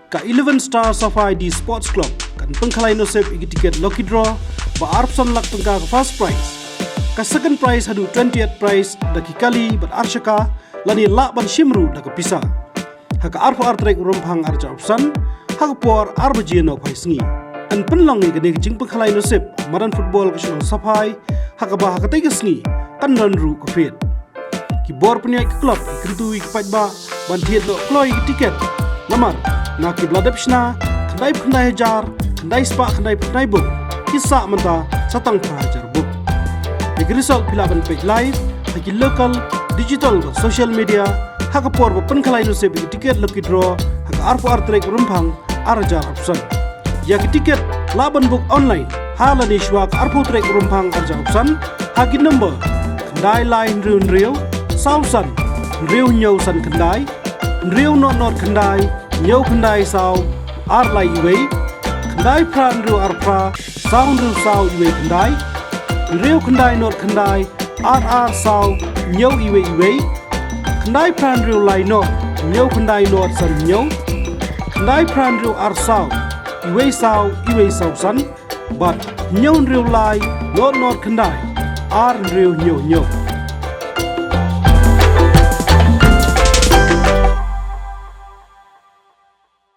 ka 11 Star Safari di Sports Club kan pengkalai nosep igi tiket lucky draw ba arpson lak tengka ka first prize ka second prize hadu 20th prize daki kali bat Shaka lani lak ban shimru daka Pisa haka arpo artrek rompang arja opsan haka por arbajien ok haisngi an penlong ni gane jing pengkalai nosep maran football ka Shillong Safari haka ba haka tegasngi kan ranru ka fit ki bor punya ke klub kentui ke ba ban tiet no kloi tiket namar na ki bladapshna khandai hajar khandai spa khandai buk kisa menta satang hajar buk the result pilaban page live haki local digital social media haka por pengkalai no se tiket lucky draw haka arpo artrek rumpang arajar option ya ki tiket laban book online halani shwa arpo trek rumpang arajar option haki number khandai line real sausan riu nyau san khandai riu not khandai nyau khandai sau ar lai iwe khandai pran riu ar pra sound riu sau iwe khandai riu khandai not khandai ar sau nyau iwe khandai pran riu lai not nyau khandai not san nyau khandai pran riu ar sau iwe sau san but nyau riu lai not khandai ar riu nyau